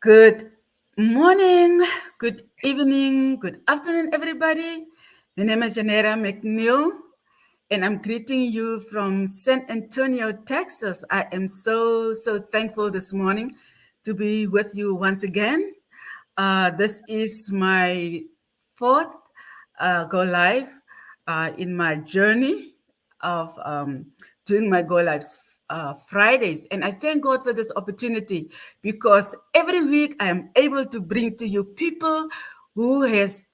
Good morning, good evening, good afternoon, everybody. My name is Janetta McNeil, and I'm greeting you from San Antonio, Texas. I am so thankful this morning to be with you once again. This is my fourth go live in my journey of doing my go lives Fridays. And I thank God for this opportunity because every week I am able to bring to you people who has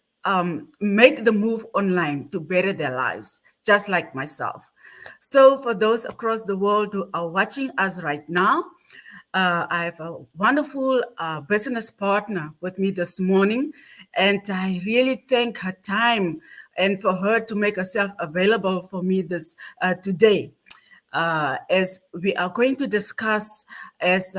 make the move online to better their lives, just like myself. So for those across the world who are watching us right now, I have a wonderful business partner with me this morning, and I really thank her time and for her to make herself available for me this today. As we are going to discuss as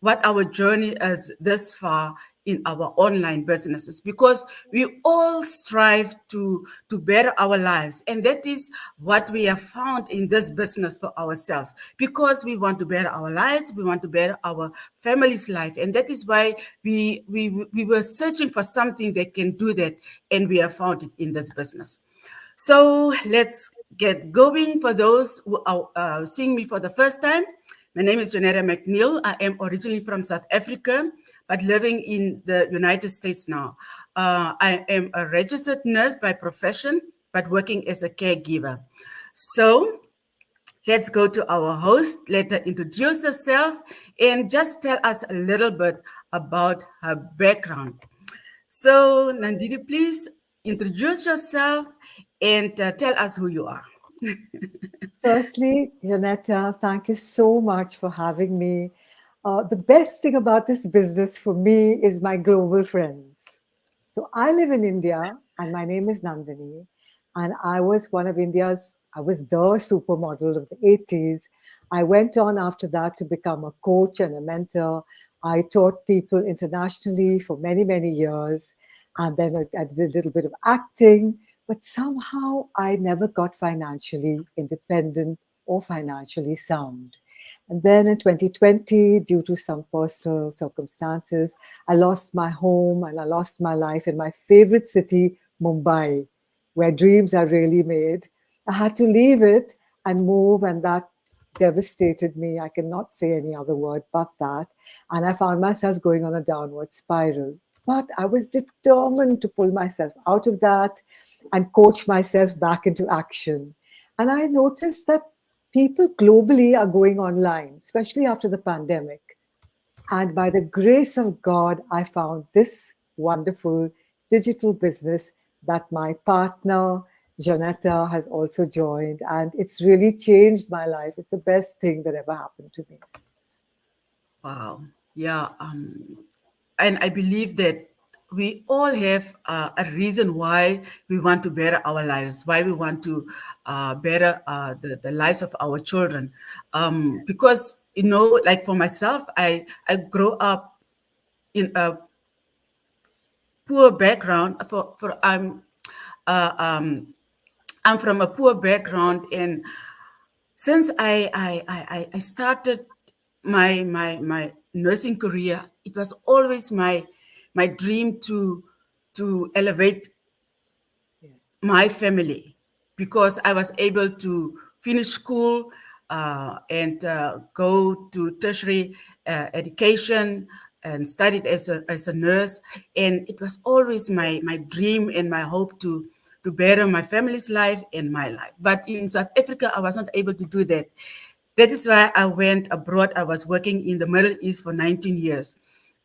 what our journey is this far in our online businesses, because we all strive to better our lives, and that is what we have found in this business for ourselves, because we want to better our lives, we want to better our family's life, and that is why we were searching for something that can do that, and we have found it in this business. So let's get going. For those who are seeing me for the first time, my name is Janetta McNeil. I am originally from South Africa, but living in the United States now. I am a registered nurse by profession, but working as a caregiver. So let's go to our host. Let her introduce herself and just tell us a little bit about her background. So, Nandinii, please introduce yourself and tell us who you are. Firstly, Janetta, thank you so much for having me. The best thing about this business for me is my global friends. So I live in India and my name is Nandinii. And I was one of India's, I was the supermodel of the 80s. I went on after that to become a coach and a mentor. I taught people internationally for many years. And then I did a little bit of acting, but somehow I never got financially independent or financially sound. And then in 2020, due to some personal circumstances, I lost my home and I lost my life in my favorite city, Mumbai, where dreams are really made. I had to leave it and move, and that devastated me. I cannot say any other word but that. And I found myself going on a downward spiral. But I was determined to pull myself out of that and coach myself back into action. And I noticed that people globally are going online, especially after the pandemic. And by the grace of God, I found this wonderful digital business that my partner, Janetta, has also joined. And it's really changed my life. It's the best thing that ever happened to me. Wow. Yeah. And I believe that we all have a reason why we want to better our lives, why we want to better the lives of our children. Because, like for myself, I grew up in a poor background. Uh, um, I'm from a poor background, and since I started my nursing career, it was always my dream to elevate Yes. my family, because I was able to finish school and go to tertiary education and studied as a nurse. And it was always my dream and my hope to better my family's life and my life. But in South Africa, I was not able to do that. That is why I went abroad. I was working in the Middle East for 19 years.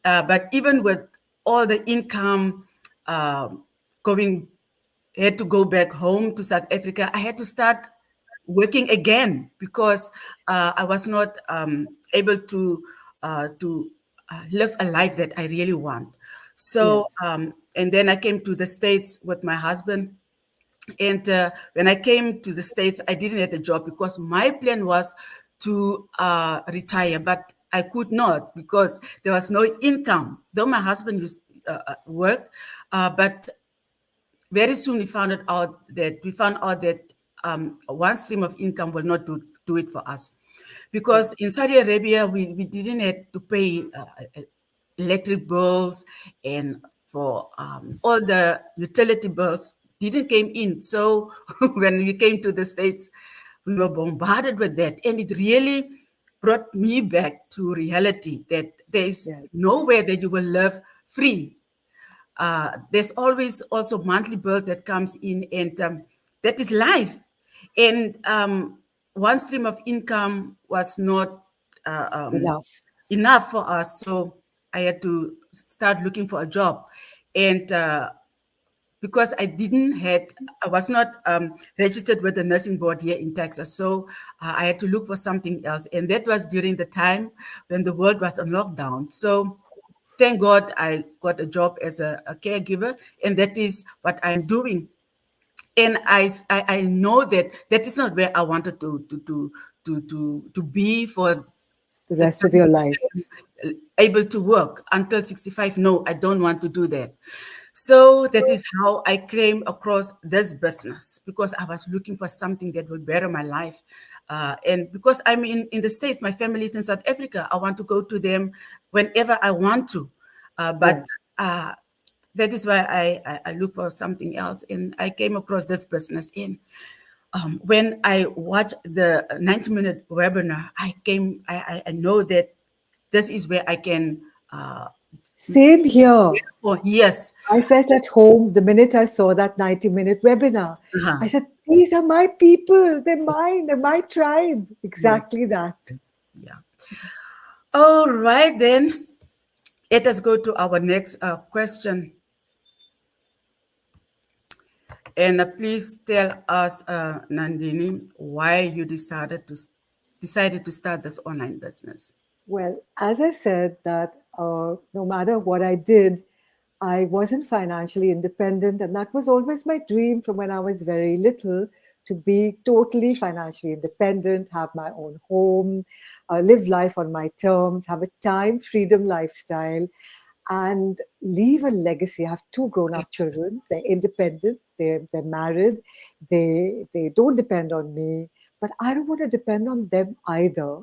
But even with all the income going had to go back home to South Africa, I had to start working again because I was not able to live a life that I really want. So, Yes. and then I came to the States with my husband. And when I came to the States, I didn't have a job because my plan was to retire, but I could not because there was no income. Though my husband used worked, but very soon we found out that one stream of income will not do it for us, Yes. because in Saudi Arabia we didn't have to pay electric bills and for all the utility bills didn't came in. So when we came to the States, we were bombarded with that. And it really brought me back to reality that there's Yes. nowhere that you will live free. There's always also monthly bills that comes in, and that is life. And one stream of income was not uh, um, Enough. enough for us, so I had to start looking for a job. And because I was not registered with the nursing board here in Texas, so I had to look for something else. And that was during the time when the world was on lockdown. So thank God I got a job as a caregiver, and that is what I'm doing. And I know that that is not where I wanted to be for The the rest of time your life. able to work until 65. No, I don't want to do that. So that is how I came across this business, because I was looking for something that will better my life. And because I'm in the States, my family is in South Africa. I want to go to them whenever I want to. But Yes. that is why I look for something else. And I came across this business in. When I watched the 90-minute webinar, I know that this is where I can, Same here. oh, yes. I felt at home the minute I saw that 90-minute webinar. I Uh-huh. said, these are my people. They're mine. They're my tribe. Yes. Exactly that. Yeah. All right, then. Let us go to our next question. And please tell us, Nandini, why you decided to start this online business. Well, as I said, that no matter what I did, I wasn't financially independent, and that was always my dream from when I was very little to be totally financially independent, have my own home, live life on my terms, have a time freedom lifestyle, and leave a legacy. I have two grown-up children. They're independent. They're married. They don't depend on me, but I don't want to depend on them either.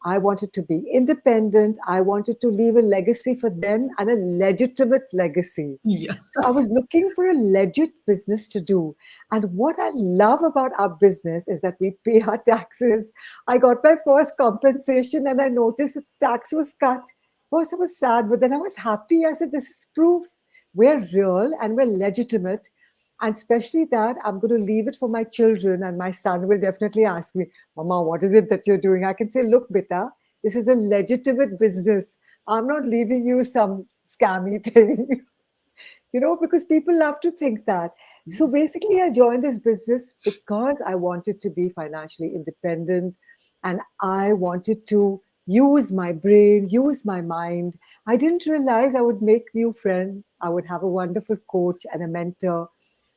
I wanted to be independent. I wanted to leave a legacy for them and a legitimate legacy. Yeah. So I was looking for a legit business to do. And what I love about our business is that we pay our taxes. I got my first compensation and I noticed that the tax was cut. First, I was sad, but then I was happy. I said, this is proof we're real and we're legitimate. And especially that I'm going to leave it for my children, and my son will definitely ask me, Mama, what is it that you're doing? I can say, look, beta, this is a legitimate business. I'm not leaving you some scammy thing. Because people love to think that. So Yes. basically, I joined this business because I wanted to be financially independent and I wanted to use my brain, use my mind. I didn't realize I would make new friends. I would have a wonderful coach and a mentor.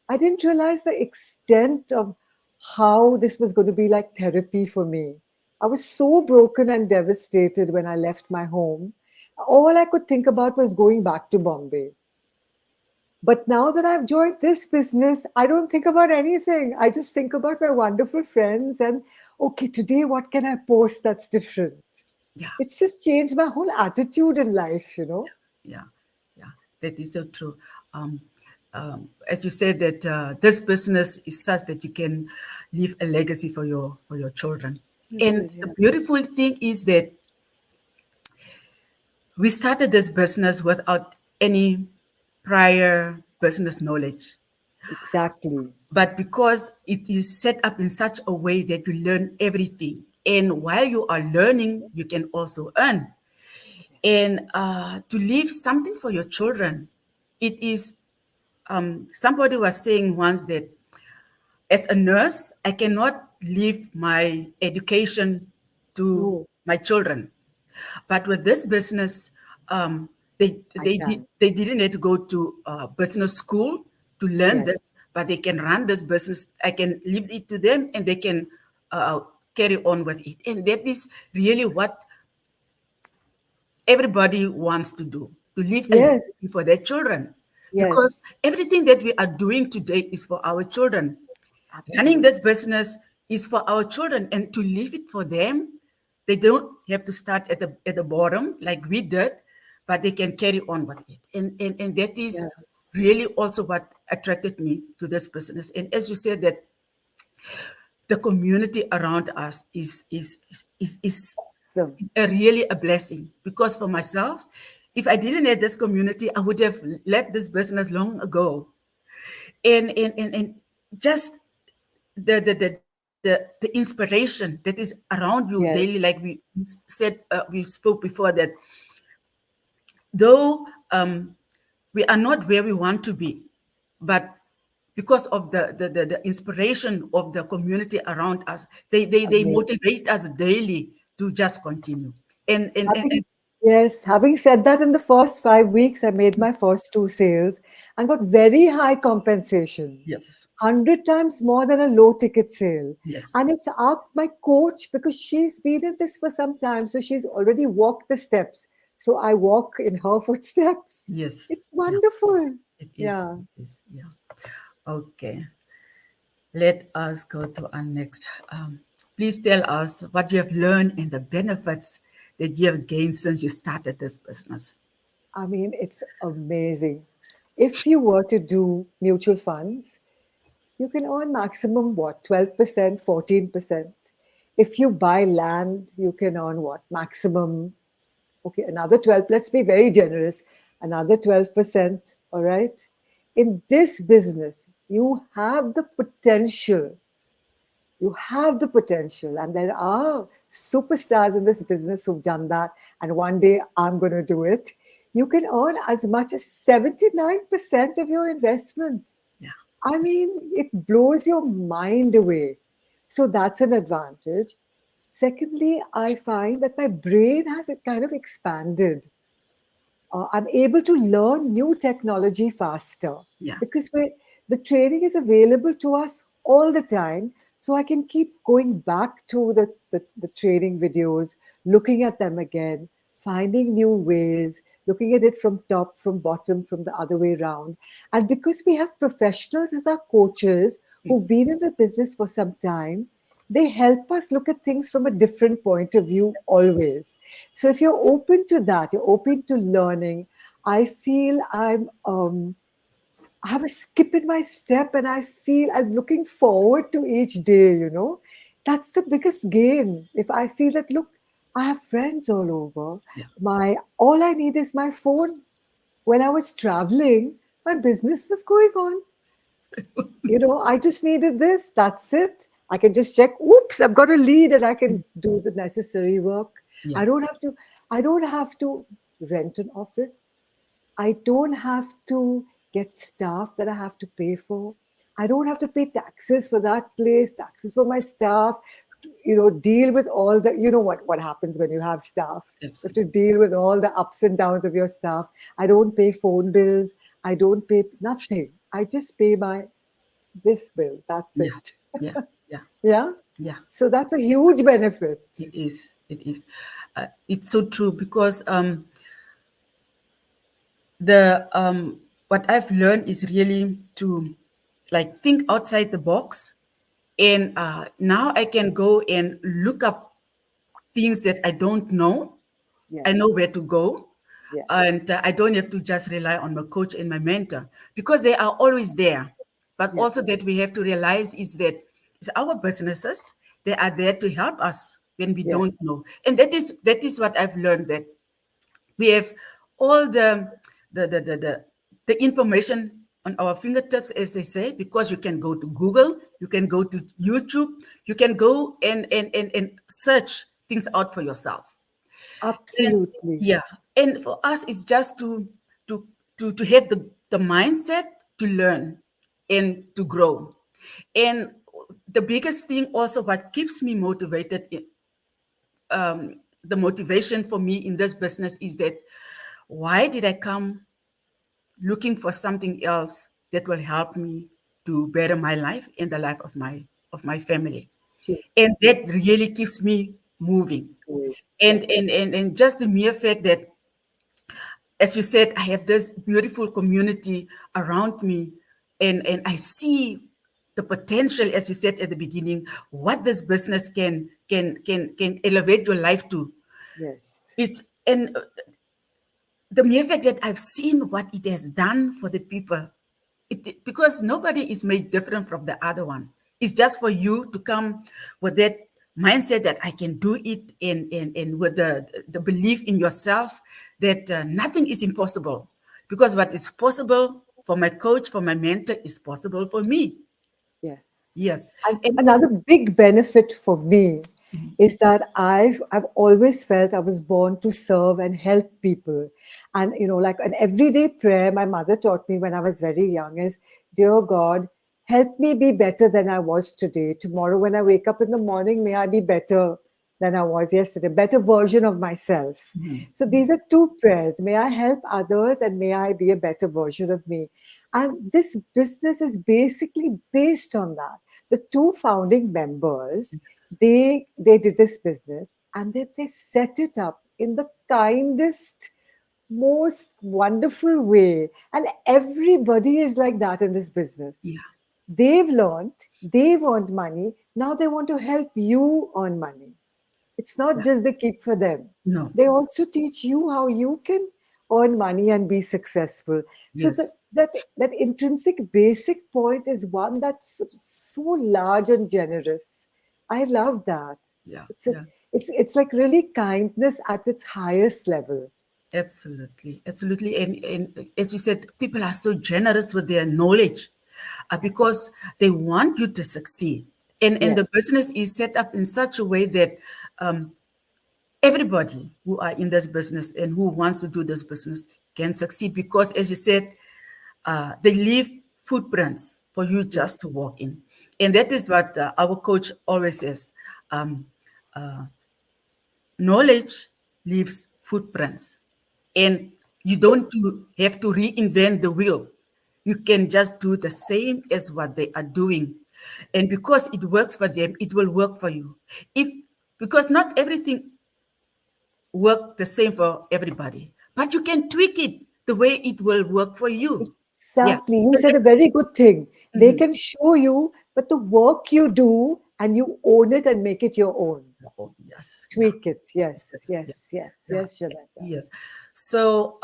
I didn't realize the extent of how this was going to be like therapy for me. I was so broken and devastated when I left my home. All I could think about was going back to Bombay. But now that I've joined this business, I don't think about anything. I just think about my wonderful friends and, okay, today what can I post that's different? Yeah. It's just changed my whole attitude in life. Yeah. Yeah. That is so true. Um, as you said, that this business is such that you can leave a legacy for your children. You will, And the yeah. beautiful thing is that we started this business without any prior business knowledge. Exactly. But because it is set up in such a way that you learn everything, and while you are learning, you can also earn. And to leave something for your children, it is, somebody was saying once that as a nurse, I cannot leave my education to No, my children. But with this business, I can. they didn't need to go to business school to learn Yes. this, but they can run this business. I can leave it to them, and they can uh, carry on with it. And that is really what everybody wants to do, to leave a Yes. legacy for their children, because Yes. everything that we are doing today is for our children. Running Absolutely. this business is for our children, and to leave it for them, they don't have to start at the bottom like we did, but they can carry on with it. And that is Yeah. really also what attracted me to this business. And as you said, that the community around us is So, a really a blessing, because for myself, if I didn't have this community, I would have left this business long ago. And just the inspiration that is around you daily, yes, like we said, we spoke before, that though we are not where we want to be, but because of the inspiration of the community around us, they amazing. motivate us daily to just continue. And Having, yes, having said that, in the first 5 weeks, I made my first two sales and got very high compensation, yes, 100 times more than a low ticket sale. yes, And it's asked my coach because she's been in this for some time, so she's already walked the steps. So I walk in her footsteps. yes, It's yeah, wonderful. it is, Yeah. it is, yeah. Okay, let us go to our next. Please tell us what you have learned and the benefits that you have gained since you started this business. I mean, it's amazing. If you were to do mutual funds, you can earn maximum what, 12%, 14%. If you buy land, you can earn what, maximum, okay, another 12, let's be very generous, another 12%, all right? In this business, you have the potential, and there are superstars in this business who've done that. And one day I'm going to do it. You can earn as much as 79% of your investment. Yeah, I mean, it blows your mind away. So that's an advantage. Secondly, I find that my brain has kind of expanded. I'm able to learn new technology faster yeah, because the training is available to us all the time. So I can keep going back to the training videos, looking at them again, finding new ways, looking at it from top, from bottom, from the other way around. And because we have professionals as our coaches who've been in the business for some time, they help us look at things from a different point of view always. So if you're open to that, you're open to learning, I feel I have a skip in my step and I feel I'm looking forward to each day. That's the biggest gain. If I feel that, look, I have friends all over. yeah. All I need is my phone. When I was traveling, my business was going on. I just needed this. That's it. I can just check, oops, I've got a lead and I can do the necessary work. Yeah, I don't have to, I don't have to rent an office. I don't have to get staff that I have to pay for. I don't have to pay taxes for that place, taxes for my staff, deal with all what happens when you have staff. You have to absolutely. deal with all the ups and downs of your staff. I don't pay phone bills. I don't pay nothing. I just pay my this bill. That's Yeah, it. yeah, yeah, Yeah. yeah. So that's a huge benefit. It is. It is. It's so true, because the what I've learned is really to, like, think outside the box, and now I can go and look up things that I don't know. I Yes. know where to go, Yes. and I don't have to just rely on my coach and my mentor, because they are always there. But Yes. also, that we have to realize is that it's our businesses. They are there to help us when we Yes. don't know, and that is what I've learned, that we have all the information on our fingertips, as they say, because you can go to Google, you can go to YouTube, you can go and search things out for yourself. And Absolutely. yeah, and for us, it's just to to have the mindset to learn and to grow. And the biggest thing also, what keeps me motivated, the motivation for me in this business, is that why did I come looking for something else that will help me to better my life and the life of my family? True. And that really keeps me moving. True. And Yes. and and, and just the mere fact that, as you said, I have this beautiful community around me, and I see the potential, as you said at the beginning, what this business can elevate your life to. Yes. It's and the mere fact that I've seen what it has done for the people, because nobody is made different from the other one. It's just for you to come with that mindset that I can do it, and with the belief in yourself that nothing is impossible. Because what is possible for my coach, for my mentor, is possible for me. Yes. Yes. And And another big benefit for me is that I've always felt I was born to serve and help people. And like an everyday prayer my mother taught me when I was very young is, Dear God, help me be better than I was today. Tomorrow when I wake up in the morning, may I be better than I was yesterday, better version of myself. So these are two prayers. May I help others and may I be a better version of me. And this business is basically based on that. The two founding members, they did this business and they set it up in the kindest, most wonderful way. And everybody is like that in this business. yeah, They've learned, they've earned money. Now they want to help you earn money. It's not yeah, just they keep for them. no, They also teach you how you can earn money and be successful. So yes, that intrinsic basic point is one that's so large and generous. I love that. yeah, It's a, yeah. it's like really kindness at its highest level. Absolutely, absolutely. And as you said, people are so generous with their knowledge, because they want you to succeed. And Yes, the business is set up in such a way that um, everybody who are in this business and who wants to do this business can succeed, because, as you said, they leave footprints for you yes, just to walk in. And that is what our coach always says. Um, Knowledge leaves footprints, and you don't have to reinvent the wheel. You can just do the same as what they are doing, and because it works for them, it will work for you. If Because not everything work the same for everybody, but you can tweak it the way it will work for you. Yeah. exactly. You said a very good thing. They Mhm. can show you, but the work you do and you own it and make it your own. Oh, yes. Yeah. Tweak it. Yes, Yes. Yeah. yes, yes, Yeah. yes, Janetta. Yes. So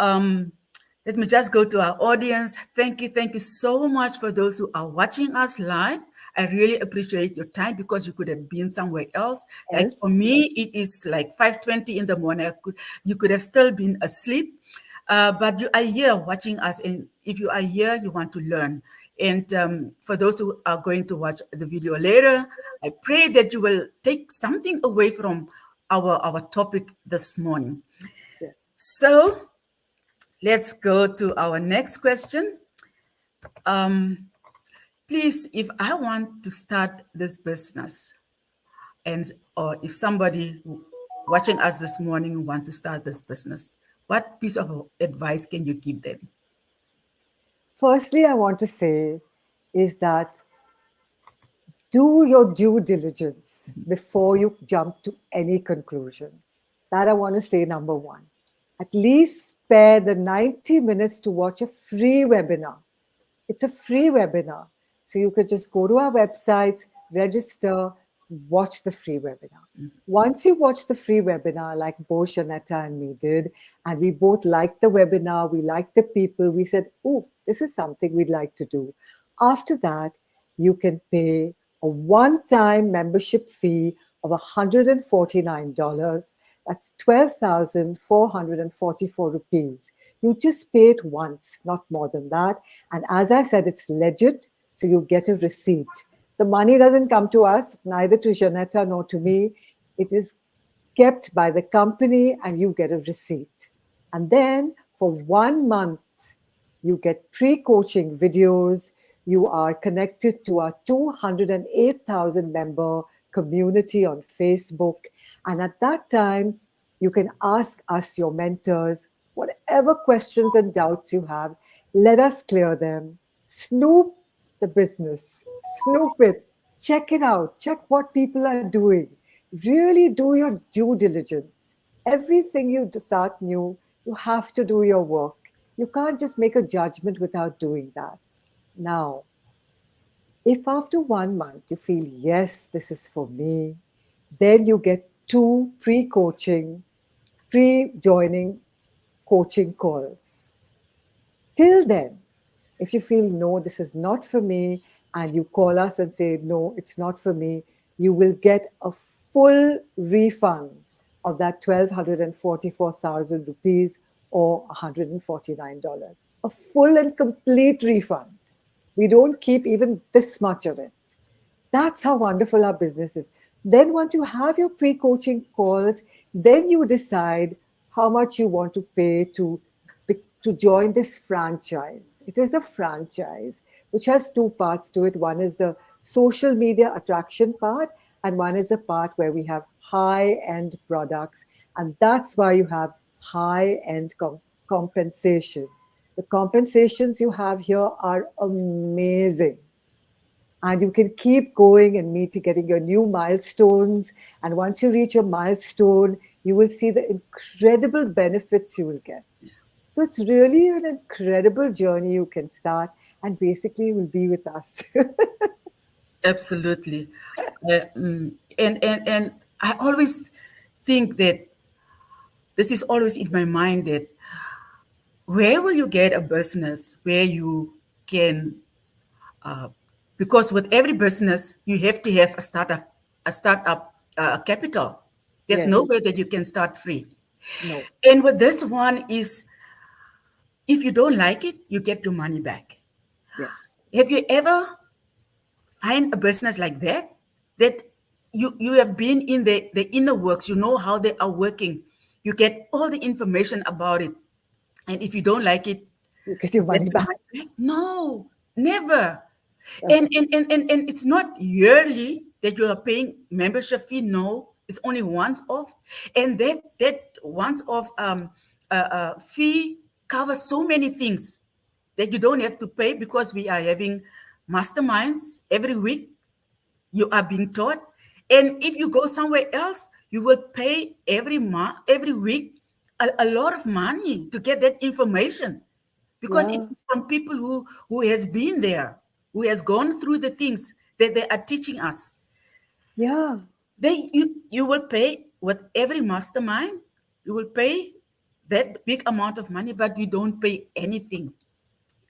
let me just go to our audience. Thank you so much for those who are watching us live. I really appreciate your time, because you could have been somewhere else. Like for Else, me, it is like 5:20 in the morning. You could have still been asleep. But you are here watching us, and if you are here, you want to learn. And for those who are going to watch the video later, I pray that you will take something away from our topic this morning. yes. So let's go to our next question. Please, if I want to start this business, and or if somebody watching us this morning wants to start this business, what piece of advice can you give them? Firstly, I want to say is that do your due diligence before you jump to any conclusion. That I want to say number one. At least spare the 90 minutes to watch a free webinar. It's a free webinar. So you could just go to our websites, register, watch the free webinar. Once you watch the free webinar, like both Janetta and me did, and we both liked the webinar, we liked the people, we said, oh, this is something we'd like to do. After that, you can pay a one-time membership fee of $149. That's 12,444 rupees. You just pay it once, not more than that. And as I said, it's legit, so you get a receipt. The money doesn't come to us, neither to Janetta nor to me. It is kept by the company and you get a receipt. And then for 1 month, you get pre coaching videos. You are connected to our 208,000 member community on Facebook. And at that time, you can ask us, your mentors, whatever questions and doubts you have. Let us clear them. Snoop the business, snoop it, check it out, check what people are doing. Really do your due diligence. Everything you start new, you have to do your work. You can't just make a judgment without doing that. Now, if after 1 month you feel, yes, this is for me, then you get two pre coaching, pre joining coaching calls. Till then, if you feel no, this is not for me, and you call us and say, no, it's not for me, you will get a full refund of that 1,244,000 rupees or $149. A full and complete refund. We don't keep even this much of it. That's how wonderful our business is. Then, once you have your pre coaching calls, then you decide how much you want to pay to join this franchise. It is a franchise which has two parts to it. One is the social media attraction part, and one is the part where we have high end products. And that's why you have high end compensation. The compensations you have here are amazing, and you can keep going and getting your new milestones. And once you reach your milestone, you will see the incredible benefits you will get. So it's really an incredible journey you can start, and basically you will be with us. Absolutely. And I always think that this is always in my mind that where will you get a business where you can, uh, because with every business you have to have a startup capital. There's Yes. no way that you can start free. No. And with this one is, if you don't like it, you get your money back. Yes. Have you ever find a business like that? That you have been in the inner works, you know how they are working. You get all the information about it. And if you don't like it, You get your you get money your back. money back. No, never. Yeah. And it's not yearly that you are paying membership fee. No, it's only once off. And that once off fee covers so many things that you don't have to pay, because we are having masterminds every week. You are being taught. And if you go somewhere else, you will pay every month, every week, a lot of money to get that information, because Yeah. it's from people who has been there, who has gone through the things that they are teaching us. Yeah. You will pay with every mastermind. You will pay that big amount of money, but you don't pay anything,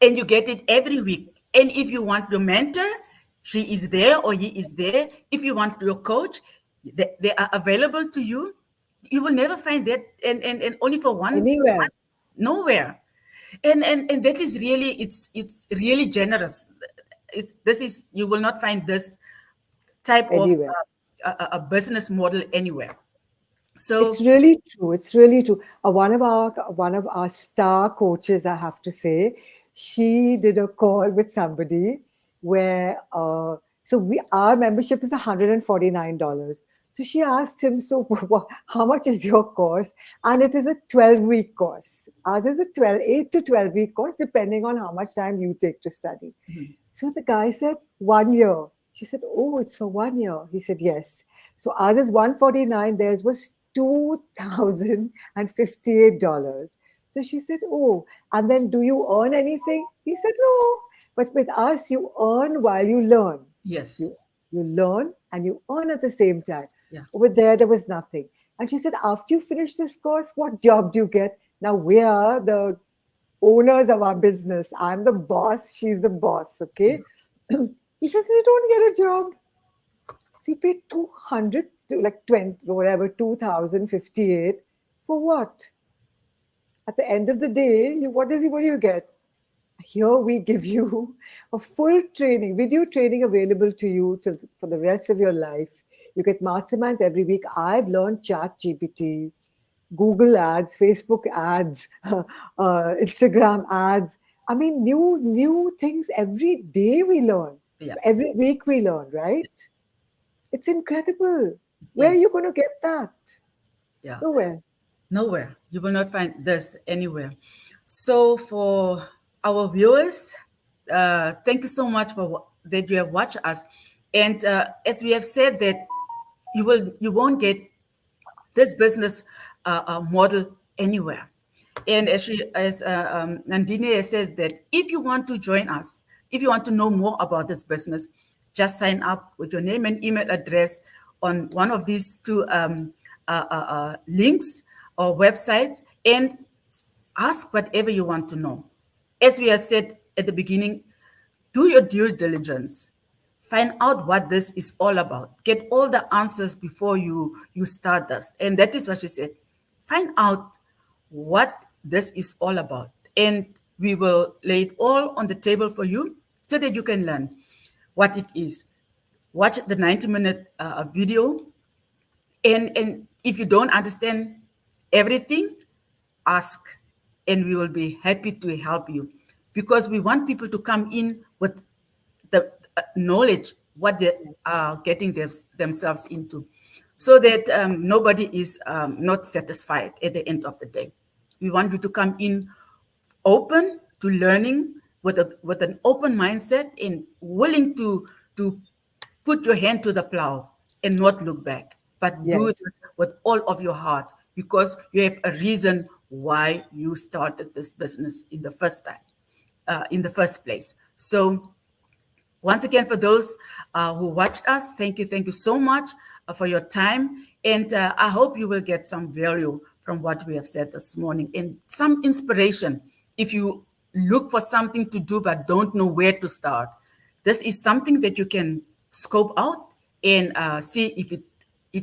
and you get it every week. And if you want your mentor, she is there or he is there. If you want your coach, they are available to you. You will never find that, and only for one Anywhere. nowhere. And that is really, it's really generous. This is, you will not find this type of Anywhere. a business model anywhere. It's So really true. It's really true. One of our star coaches, I have to say, she did a call with somebody where so we our membership is $149. So she asked him, so how much is your course? And it is a 12-week course. Ours is a 8 to 12 week course, depending on how much time you take to study. So the guy said, 1 year. She said, oh, it's for 1 year. He said, yes. So ours is 149, theirs was $2,058. So she said, oh, and then do you earn anything? He said, no. But with us, you earn while you learn. yes, You you learn and you earn at the same time. yeah, Over there was nothing. And she said, after you finish this course, what job do you get? Now we are the owners of our business. I'm the boss, she's the boss, yeah, okay? He says, you don't get a job. So you pay 200 to like 20, whatever, 2058 for what? At the end of the day, what do you get? Here we give you a full training, video training available to you for the rest of your life. You get masterminds every week. I've learned Chat GPT, Google ads, Facebook ads, Instagram ads. I mean, new things every day we learn. yeah, Every week we learn, right? It's incredible. Where are yes, you going to get that? yeah. Nowhere. Nowhere. You will not find this anywhere. So for our viewers, thank you so much for that you have watched us. And as we have said that you won't get this business model anywhere. And as Nandinii says, that if you want to join us, if you want to know more about this business, just sign up with your name and email address on one of these two links or websites, and Ask whatever you want to know. As we have said at the beginning, do your due diligence. Find out what this is all about. Get all the answers before you start this. And that is what she said. Find out what this is all about. And we will lay it all on the table for you so that you can learn what it is. Watch the 90-minute video, and if you don't understand everything, ask, and we will be happy to help you, because we want people to come in with the knowledge what they are getting themselves into, so that nobody is not satisfied at the end of the day. We want you to come in open to learning, with an open mindset, and willing to put your hand to the plow and not look back, but do Yes. this with all of your heart, because you have a reason why you started this business in the first time, in the first place. So once again, for those who watched us, thank you so much for your time. And I hope you will get some value from what we have said this morning, and some inspiration. If you look for something to do but don't know where to start, this is something that you can scope out and see if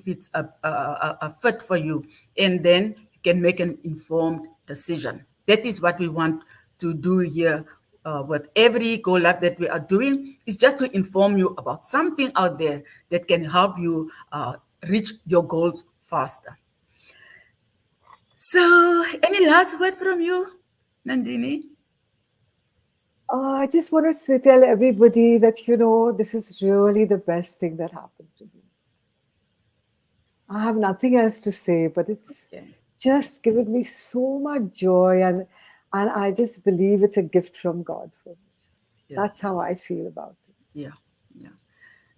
it's a fit for you, and then you can make an informed decision. That is what we want to do here with every Go Live that we are doing, is just to inform you about something out there that can help you reach your goals faster. So, any last word from you, Nandini? I just want to tell everybody that, this is really the best thing that happened to me. I have nothing else to say, but it's Okay. just given me so much joy, and I just believe it's a gift from God for me. Yes. That's how I feel about it. Yeah. Yeah.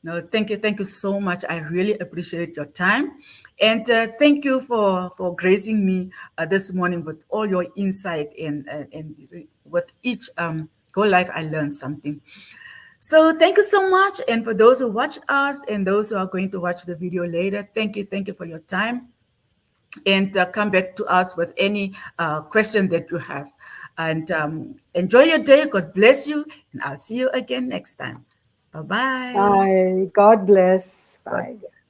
No, thank you so much. I really appreciate your time, and thank you for gracing me this morning with all your insight, and with each Go Live, I learned something. So thank you so much, and for those who watched us and those who are going to watch the video later, thank you for your time, and come back to us with any question that you have. And enjoy your day. God bless you, and I'll see you again next time. Bye bye. Bye. God bless. God Bye. bless.